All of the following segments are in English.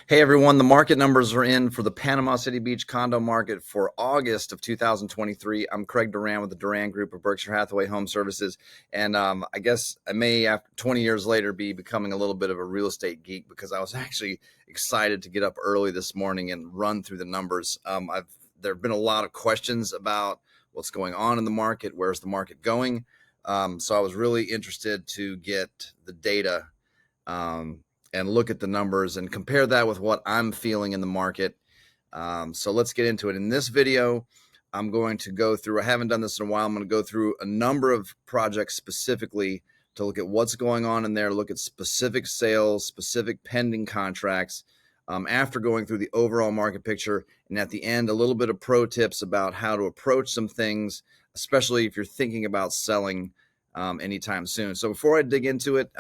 Hey everyone, the market numbers are in for the Panama City Beach condo market for August of 2023. I'm Craig Duran with the Duran Group of Berkshire Hathaway Home Services. And I guess I may, after 20 years later, be becoming a little bit of a real estate geek because I was actually excited to get up early this morning and run through the numbers. There have been a lot of questions about what's going on in the market, where's the market going. So I was really interested to get the data and look at the numbers and compare that with what I'm feeling in the market. So let's get into it. In this video, I'm going to go through, I haven't done this in a while, I'm going to go through a number of projects specifically to look at what's going on in there, look at specific sales, specific pending contracts, after going through the overall market picture. And at the end, a little bit of pro tips about how to approach some things, especially if you're thinking about selling anytime soon. So before I dig into it,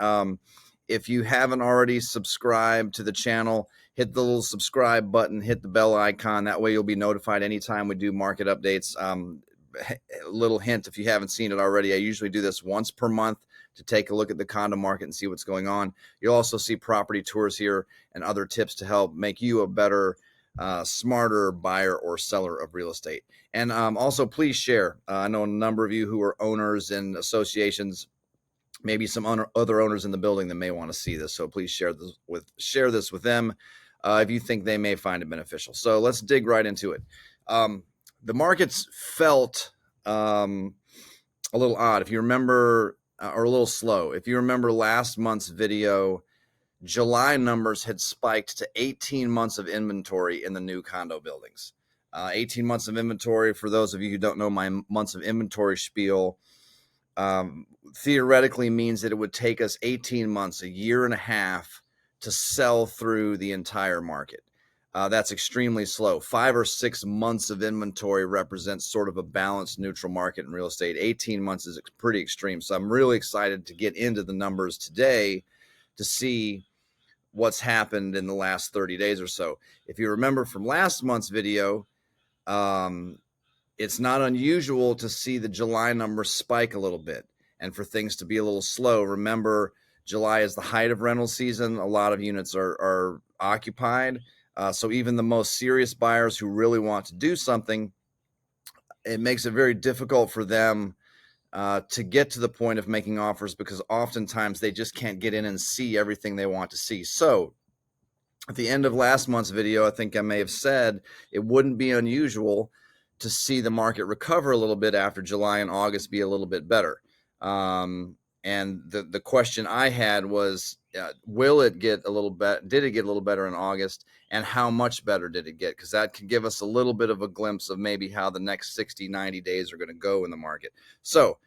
if you haven't already subscribed to the channel, hit the little subscribe button, hit the bell icon. That way you'll be notified anytime we do market updates. A little hint, if you haven't seen it already, I usually do this once per month to take a look at the condo market and see what's going on. You'll also see property tours here and other tips to help make you a better, smarter buyer or seller of real estate. And also, please share. I know a number of you who are owners in associations, maybe some other owners in the building that may want to see this. So please share this with them if you think they may find it beneficial. So let's dig right into it. The markets felt a little odd, if you remember, or a little slow. If you remember last month's video, July numbers had spiked to 18 months of inventory in the new condo buildings. 18 months of inventory, for those of you who don't know my months of inventory spiel, theoretically means that it would take us 18 months, a year and a half, to sell through the entire market. That's extremely slow. 5 or 6 months of inventory represents sort of a balanced, neutral market in real estate. 18 months is pretty extreme. So I'm really excited to get into the numbers today to see what's happened in the last 30 days or so. If you remember from last month's video, it's not unusual to see the July numbers spike a little bit and for things to be a little slow. Remember, July is the height of rental season. A lot of units are occupied. So even the most serious buyers who really want to do something, it makes it very difficult for them to get to the point of making offers because oftentimes they just can't get in and see everything they want to see. So at the end of last month's video, I think I may have said it wouldn't be unusual to see the market recover a little bit after July and August be a little bit better. And the question I had was, will it get a little better? Did it get a little better in August? And how much better did it get? Because that could give us a little bit of a glimpse of maybe how the next 60, 90 days are going to go in the market. So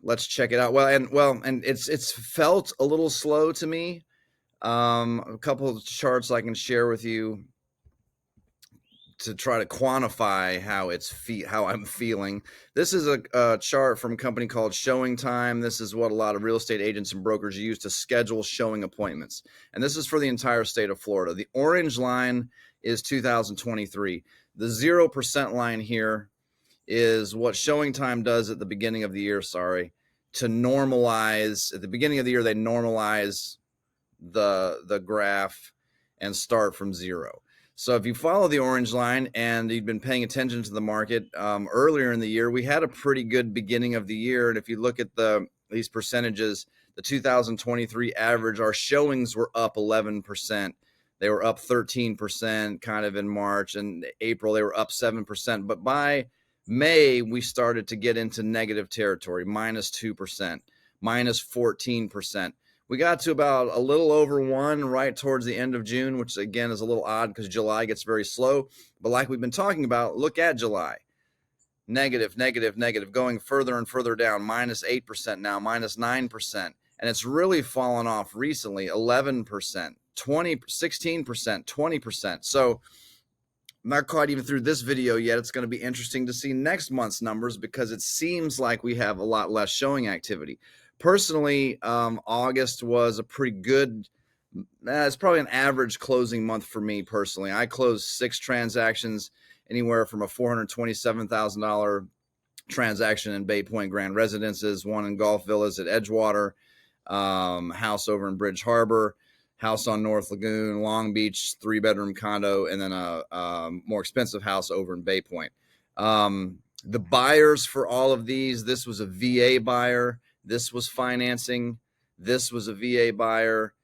let's check it out. And it's felt a little slow to me. A couple of charts I can share with you to try to quantify how I'm feeling. This is a chart from a company called Showing Time. This is what a lot of real estate agents and brokers use to schedule showing appointments. And this is for the entire state of Florida. The orange line is 2023. The 0% line here is what Showing Time does at the beginning of the year, to normalize. At the beginning of the year, they normalize the graph and start from zero. So if you follow the orange line and you've been paying attention to the market, earlier in the year, we had a pretty good beginning of the year. And if you look at these percentages, the 2023 average, our showings were up 11%. They were up 13% kind of in March, and April they were up 7%. But by May, we started to get into negative territory, minus 2%, minus 14%. We got to about a little over 1 right towards the end of June, which again is a little odd because July gets very slow. But like we've been talking about, look at July. Negative, negative, negative, going further and further down, minus 8% now, minus 9%. And it's really fallen off recently, 11%, 16%, 20%. So I'm not quite even through this video yet. It's going to be interesting to see next month's numbers because it seems like we have a lot less showing activity. Personally, August was a pretty good, it's probably an average closing month for me personally. I closed 6 transactions, anywhere from a $427,000 transaction in Bay Point Grand Residences, one in Golf Villas at Edgewater, house over in Bridge Harbor, house on North Lagoon, Long Beach, 3-bedroom condo, and then a more expensive house over in Bay Point. The buyers for all of these, this was a VA buyer, this was financing, this was a VA buyer,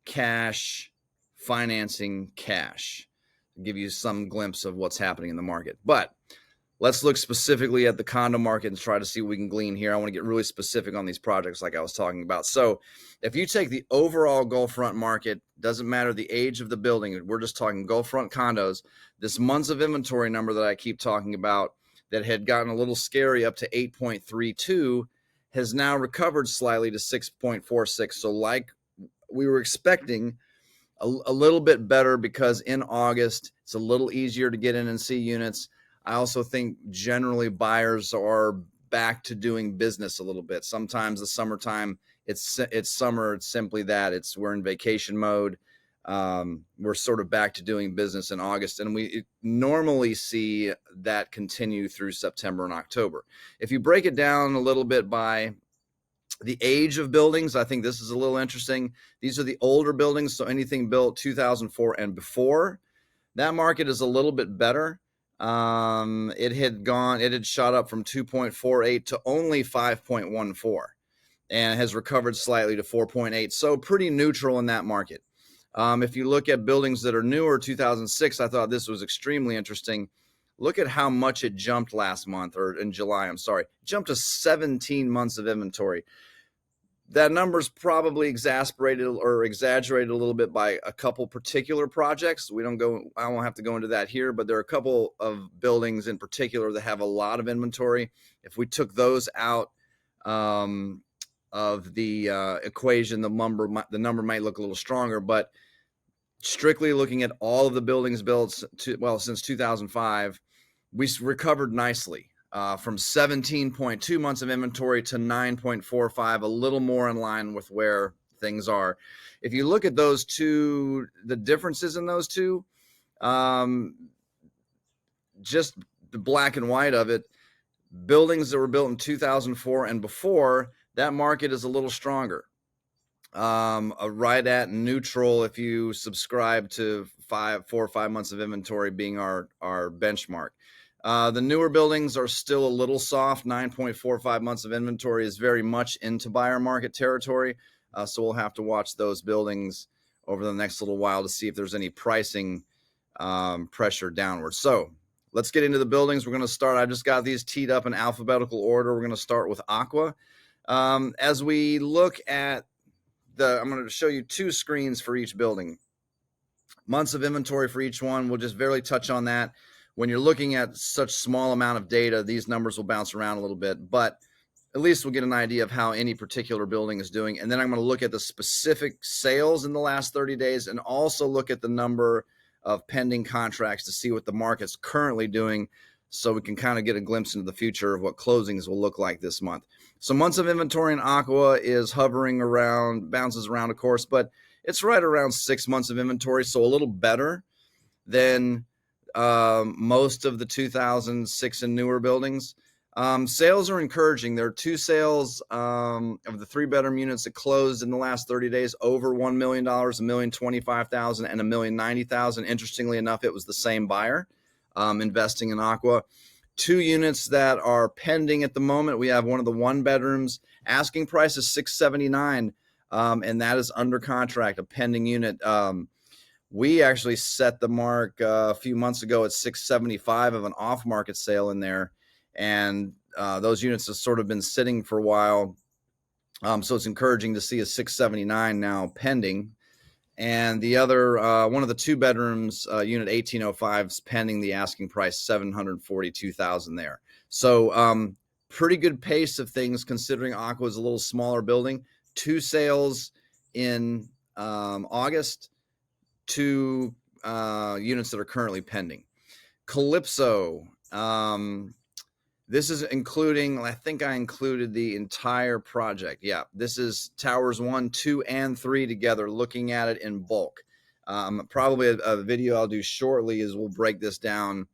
cash, financing, cash. I'll give you some glimpse of what's happening in the market. But let's look specifically at the condo market and try to see what we can glean here. I want to get really specific on these projects like I was talking about. So if you take the overall Gulfront market, doesn't matter the age of the building, we're just talking Gulfront condos, this months of inventory number that I keep talking about that had gotten a little scary up to 8.32 has now recovered slightly to 6.46. So like we were expecting, a little bit better, because in August, it's a little easier to get in and see units. I also think generally buyers are back to doing business a little bit. Sometimes the summertime, it's summer, it's simply that. We're in vacation mode. We're sort of back to doing business in August, and we normally see that continue through September and October. If you break it down a little bit by the age of buildings, I think this is a little interesting. These are the older buildings, so anything built 2004 and before. That market is a little bit better. It had shot up from 2.48 to only 5.14, and has recovered slightly to 4.8. So pretty neutral in that market. If you look at buildings that are newer, 2006, I thought this was extremely interesting. Look at how much it jumped last month, or in July, I'm sorry. It jumped to 17 months of inventory. That number's probably exasperated or exaggerated a little bit by a couple particular projects. I won't have to go into that here, but there are a couple of buildings in particular that have a lot of inventory. If we took those out of the equation, the number might look a little stronger, but strictly looking at all of the buildings built since 2005, we recovered nicely from 17.2 months of inventory to 9.45, a little more in line with where things are. If you look at those two, the differences in those two, just the black and white of it, buildings that were built in 2004 and before, that market is a little stronger. Right at neutral if you subscribe to 4 or 5 months of inventory being our benchmark. The newer buildings are still a little soft. 9.45 months of inventory is very much into buyer market territory. So we'll have to watch those buildings over the next little while to see if there's any pricing pressure downward. So let's get into the buildings. We're going to start. I just got these teed up in alphabetical order. We're going to start with Aqua. As we look at I'm going to show you 2 screens for each building. Months of inventory for each one. We'll just barely touch on that. When you're looking at such small amount of data, these numbers will bounce around a little bit, but at least we'll get an idea of how any particular building is doing. And then I'm going to look at the specific sales in the last 30 days and also look at the number of pending contracts to see what the market's currently doing, so we can kind of get a glimpse into the future of what closings will look like this month. So months of inventory in Aqua is hovering around, bounces around, of course, but it's right around 6 months of inventory, so a little better than most of the 2006 and newer buildings. Sales are encouraging. There are 2 sales of the 3-bedroom units that closed in the last 30 days over $1 million, $1,025,000 and $1,090,000. Interestingly enough, it was the same buyer investing in Aqua. 2 units that are pending at the moment. We have one of the 1-bedrooms. Asking price is $679,000, and that is under contract, a pending unit. We actually set the mark a few months ago at $675,000 of an off-market sale in there, and those units have sort of been sitting for a while. So it's encouraging to see a $679,000 now pending. And the other, one of the 2 bedrooms, unit 1805, is pending the asking price, $742,000 there. So pretty good pace of things considering Aqua is a little smaller building. 2 sales in August, 2 units that are currently pending. Calypso. This is including, I think I included the entire project. Yeah, this is towers 1, 2, and 3 together, looking at it in bulk. Probably a video I'll do shortly is we'll break this down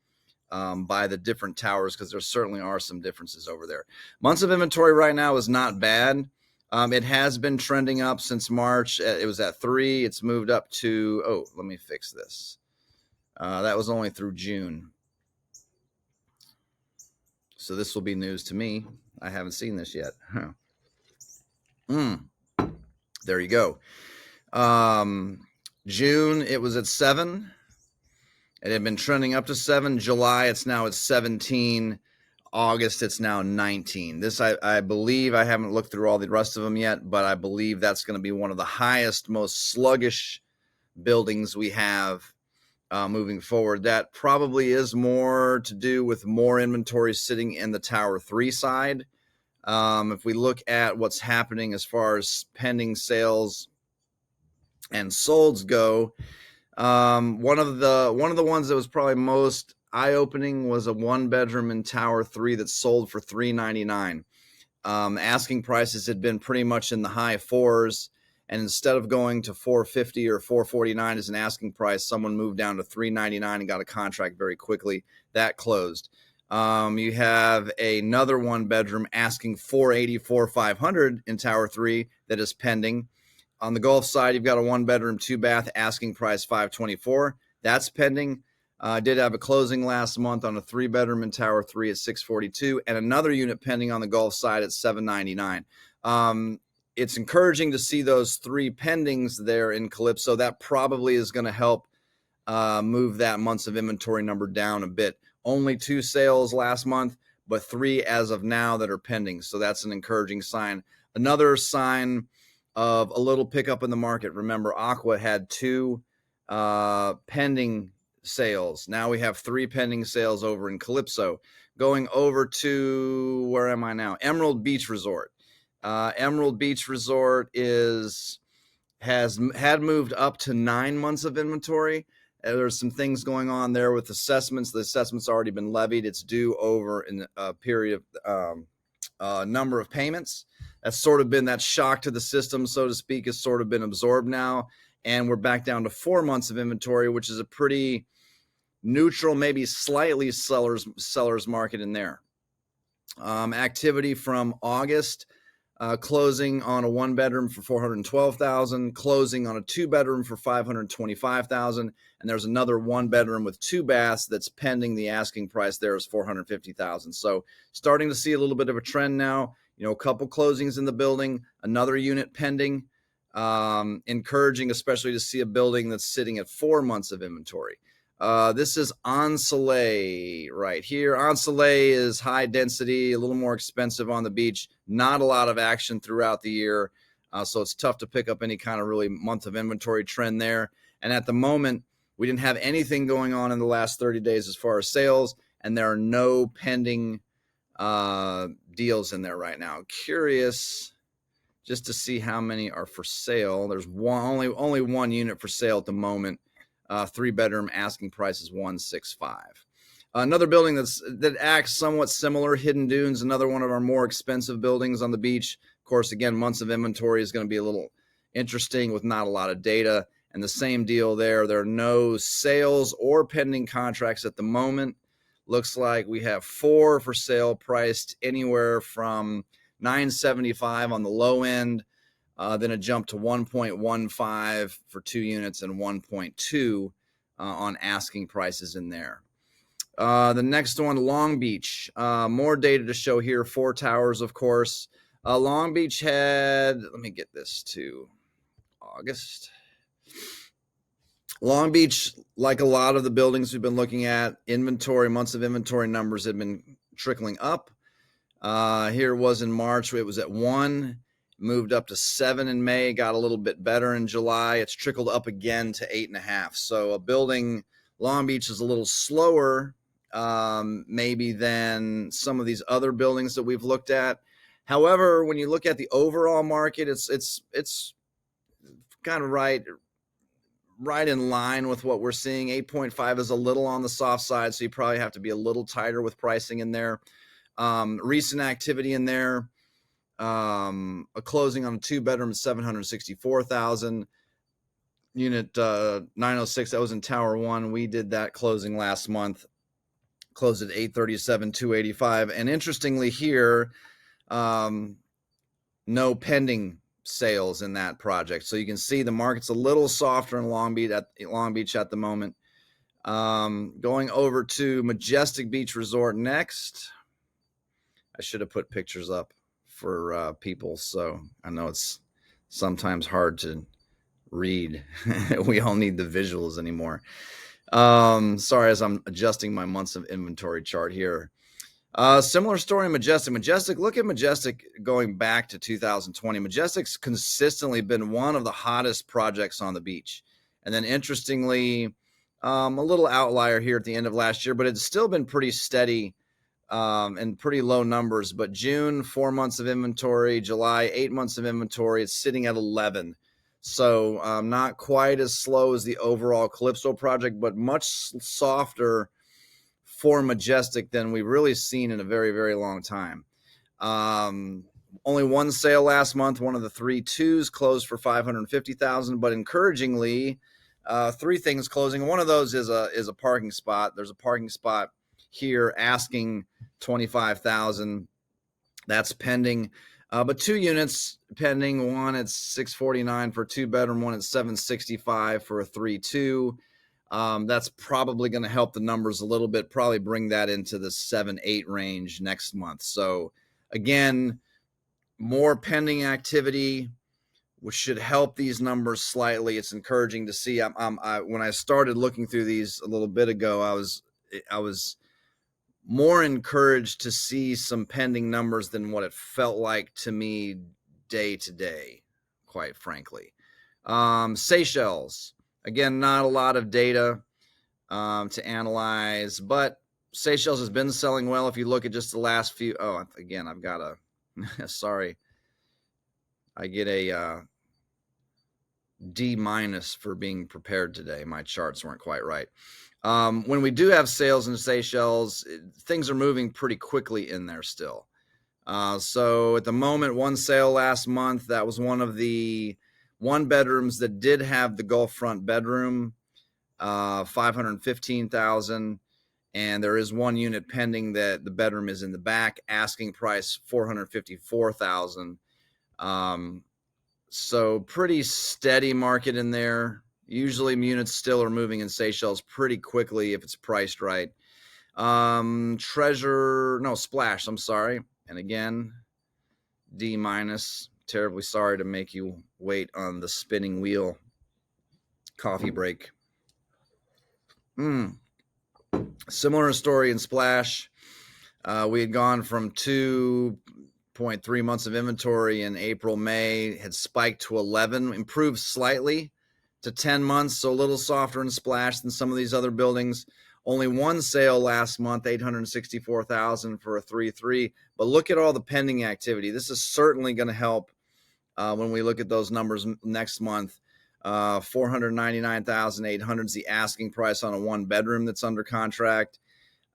by the different towers, because there certainly are some differences over there. Months of inventory right now is not bad. It has been trending up since March. It was at 3. It's moved up to, oh, let me fix this. That was only through June. So this will be news to me. I haven't seen this yet. There you go. June, it was at 7. It had been trending up to 7. July, it's now at 17. August, it's now 19. This, I believe, I haven't looked through all the rest of them yet, but I believe that's going to be one of the highest, most sluggish buildings we have moving forward. That probably is more to do with more inventory sitting in the Tower 3 side. If we look at what's happening as far as pending sales and solds go, one of the ones that was probably most eye-opening was a 1-bedroom in Tower 3 that sold for $399. Asking prices had been pretty much in the high 4s, and instead of going to $450 or $449 as an asking price, someone moved down to $399 and got a contract very quickly. That closed. You have another 1-bedroom asking $480, $500 in Tower 3 that is pending. On the Gulf side, you've got a 1-bedroom, 2-bath asking price $524. That's pending. I did have a closing last month on a 3-bedroom in Tower 3 at $642, and another unit pending on the Gulf side at $799. It's encouraging to see those 3 pendings there in Calypso. That probably is going to help move that months of inventory number down a bit. Only 2 sales last month, but 3 as of now that are pending. So that's an encouraging sign. Another sign of a little pickup in the market. Remember, Aqua had 2 pending sales. Now we have 3 pending sales over in Calypso. Going over to, where am I now? Emerald Beach Resort. Emerald Beach Resort had moved up to 9 months of inventory. There's some things going on there with assessments. The assessment's already been levied. It's due over in a period of number of payments. That's sort of been that shock to the system, so to speak, has sort of been absorbed now. And we're back down to 4 months of inventory, which is a pretty neutral, maybe slightly seller's market in there. Activity from August, closing on a 1-bedroom for $412,000, closing on a 2-bedroom for $525,000, and there's another 1-bedroom with 2 baths that's pending. The asking price there is $450,000. So starting to see a little bit of a trend now. You know, a couple closings in the building, another unit pending. Encouraging, especially to see a building that's sitting at 4 months of inventory. This is on Soleil right here. On Soleil is high density, a little more expensive on the beach. Not a lot of action throughout the year, so it's tough to pick up any kind of really month of inventory trend there. And at the moment, we didn't have anything going on in the last 30 days as far as sales, and there are no pending deals in there right now. Curious just to see how many are for sale. There's only 1 unit for sale at the moment. 3-bedroom asking price is $165. Another building that acts somewhat similar, Hidden Dunes, another one of our more expensive buildings on the beach. Of course, again, months of inventory is going to be a little interesting with not a lot of data. And the same deal there. There are no sales or pending contracts at the moment. Looks like we have 4 for sale, priced anywhere from $975 on the low end, then a jump to 1.15 for 2 units and 1.2 on asking prices in there. The next one, Long Beach. More data to show here. 4 towers, of course. Long Beach had, let me get this to August. Long Beach, like a lot of the buildings we've been looking at, inventory, months of inventory numbers have been trickling up. Here it was in March. It was at 1, moved up to 7 in May, got a little bit better in July. It's trickled up again to 8.5. So a building, Long Beach, is a little slower maybe than some of these other buildings that we've looked at. However, when you look at the overall market, it's kind of right in line with what we're seeing. 8.5 is a little on the soft side, so you probably have to be a little tighter with pricing in there. Recent activity in there, a closing on a 2-bedroom at $764,000. Unit 906, that was in Tower 1. We did that closing last month, closed at $837,285. And interestingly here, no pending sales in that project. So you can see the market's a little softer in Long Beach at the moment. Going over to Majestic Beach Resort next. I should have put pictures up for people, so I know it's sometimes hard to read. We all need the visuals anymore. Sorry, as I'm adjusting my months of inventory chart here. Similar story in Majestic. Look at Majestic going back to 2020. Majestic's consistently been one of the hottest projects on the beach. And then interestingly, a little outlier here at the end of last year, but it's still been pretty steady and pretty low numbers. But June, 4 months of inventory, July, 8 months of inventory. It's sitting at 11. So not quite as slow as the overall Calypso project, but much softer for Majestic than we've really seen in a very, very long time. Only one sale last month. One of the 3 twos closed for $550,000, but encouragingly, 3 things closing. One of those is a parking spot. There's a parking spot here asking $25,000. That's pending. But 2 units pending. One at $649 for a 2-bedroom. One at $765 for a 3-2. That's probably going to help the numbers a little bit, probably bring that into the 7-8 range next month. So again, more pending activity, which should help these numbers slightly. It's encouraging to see. When I started looking through these a little bit ago, I was more encouraged to see some pending numbers than what it felt like to me day to day, quite frankly. Seychelles. Again, not a lot of data to analyze, but Seychelles has been selling well. If you look at just the last few, again, I've got a, sorry, I get a D- for being prepared today. My charts weren't quite right. When we do have sales in Seychelles, things are moving pretty quickly in there still. So at the moment, one sale last month, that was one of the 1-bedrooms that did have the Gulf front bedroom, $515,000, and there is 1 unit pending that the bedroom is in the back, asking price $454,000. So pretty steady market in there. Usually units still are moving in Seychelles pretty quickly if it's priced right. Splash, I'm sorry. And again, D-. Terribly sorry to make you wait on the spinning wheel. Coffee break. Similar story in Splash. We had gone from 2.3 months of inventory in April, May, had spiked to 11, improved slightly to 10 months, so a little softer in Splash than some of these other buildings. Only 1 sale last month, $864,000 for a 3-3. But look at all the pending activity. This is certainly going to help when we look at those numbers next month. $499,800 is the asking price on a 1-bedroom that's under contract.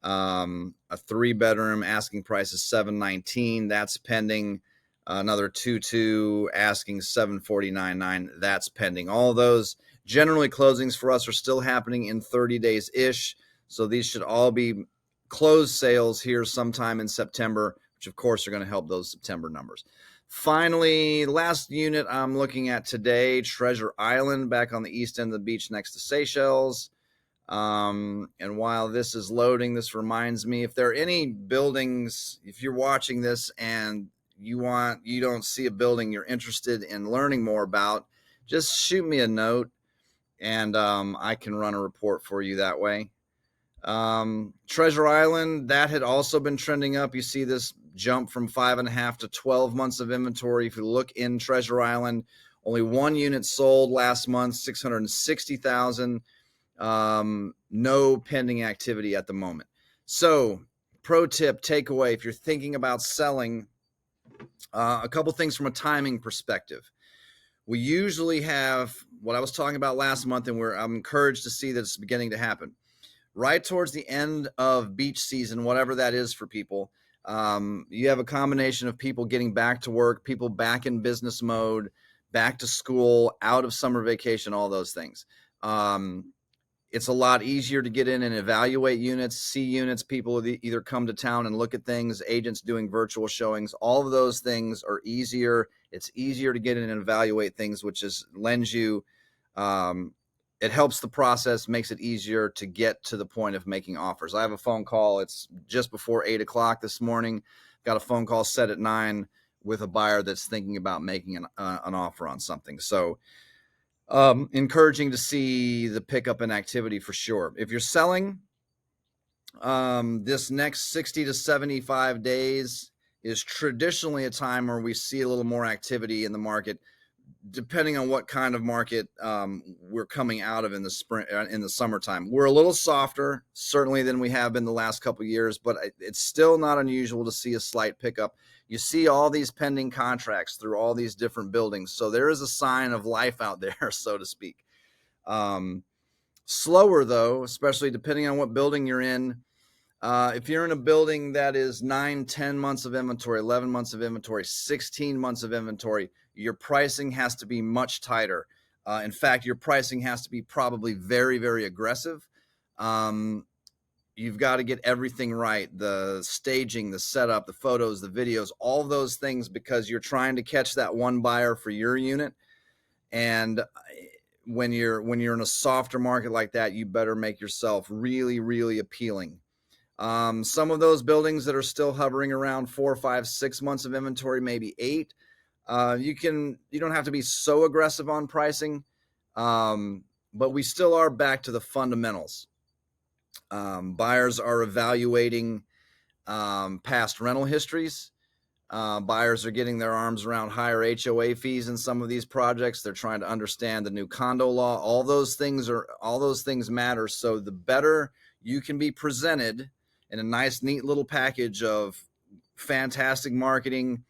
A 3-bedroom asking price is $719,000. That's pending. Another 2-2 asking $749,900. That's pending. All of those generally closings for us are still happening in 30 days ish. So these should all be closed sales here sometime in September, which of course are going to help those September numbers. Finally, last unit I'm looking at today, Treasure Island, back on the east end of the beach next to Seychelles. And while this is loading, this reminds me, if there are any buildings, if you're watching this and you don't see a building you're interested in learning more about, just shoot me a note and I can run a report for you that way. Treasure Island, that had also been trending up. You see this jump from 5.5 to 12 months of inventory. If you look in Treasure Island, only 1 unit sold last month, $660,000. No pending activity at the moment. So, pro tip, takeaway, if you're thinking about selling, a couple things from a timing perspective. We usually have what I was talking about last month, and I'm encouraged to see that it's beginning to happen. Right towards the end of beach season, whatever that is for people, you have a combination of people getting back to work, people back in business mode, back to school, out of summer vacation, all those things. It's a lot easier to get in and evaluate units, see units. People either come to town and look at things, agents doing virtual showings. All of those things are easier It's easier to get in and evaluate things, which lends you, it helps the process, makes it easier to get to the point of making offers. I have a phone call. It's just before 8 o'clock this morning. Got a phone call set at 9 with a buyer that's thinking about making an offer on something. So encouraging to see the pickup in activity for sure. If you're selling, this next 60 to 75 days is traditionally a time where we see a little more activity in the market, depending on what kind of market we're coming out of in the spring, in the summertime. We're a little softer, certainly, than we have been the last couple of years, but it's still not unusual to see a slight pickup. You see all these pending contracts through all these different buildings, so there is a sign of life out there, so to speak. Slower, though, especially depending on what building you're in. If you're in a building that is 9, 10 months of inventory, 11 months of inventory, 16 months of inventory, your pricing has to be much tighter. In fact, your pricing has to be probably very, very aggressive. You've got to get everything right, the staging, the setup, the photos, the videos, all those things, because you're trying to catch that one buyer for your unit. And when you're in a softer market like that, you better make yourself really, really appealing. Some of those buildings that are still hovering around 4, 5, 6 months of inventory, maybe 8, you don't have to be so aggressive on pricing, but we still are back to the fundamentals. Buyers are evaluating past rental histories. Buyers are getting their arms around higher HOA fees in some of these projects. They're trying to understand the new condo law. All those things matter. So the better you can be presented in a nice, neat little package of fantastic marketing.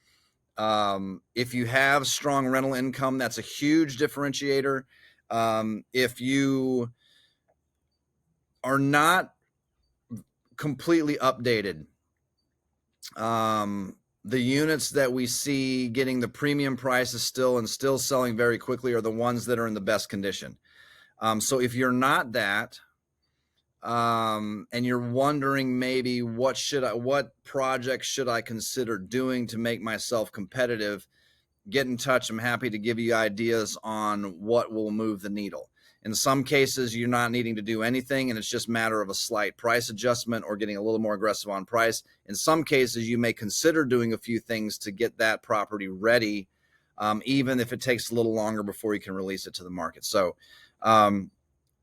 If you have strong rental income, that's a huge differentiator. If you are not completely updated, the units that we see getting the premium prices still selling very quickly are the ones that are in the best condition. So if you're not that, and you're wondering maybe what project should I consider doing to make myself competitive, get in touch. I'm happy to give you ideas on what will move the needle. In some cases, you're not needing to do anything, and it's just a matter of a slight price adjustment or getting a little more aggressive on price. In some cases, you may consider doing a few things to get that property ready, even if it takes a little longer before you can release it to the market. So,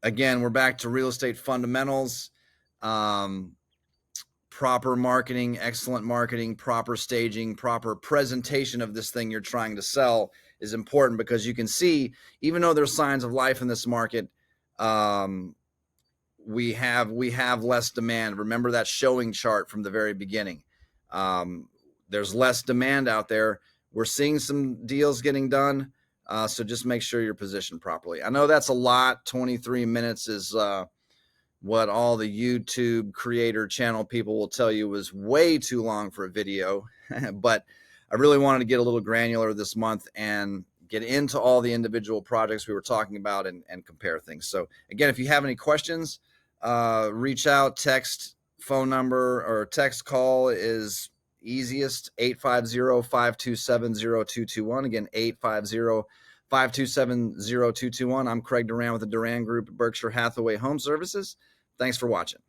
again, we're back to real estate fundamentals. Proper marketing, excellent marketing, proper staging, proper presentation of this thing you're trying to sell is important, because you can see, even though there's signs of life in this market, we have less demand. Remember that showing chart from the very beginning. There's less demand out there. We're seeing some deals getting done. So just make sure you're positioned properly. I know that's a lot. 23 minutes is what all the YouTube creator channel people will tell you was way too long for a video. But I really wanted to get a little granular this month and get into all the individual projects we were talking about and compare things. So again, if you have any questions, reach out, text, phone number, or text call is easiest, 850-527-0221. Again, 850-527-0221. I'm Craig Duran with the Duran Group at Berkshire Hathaway Home Services. Thanks for watching.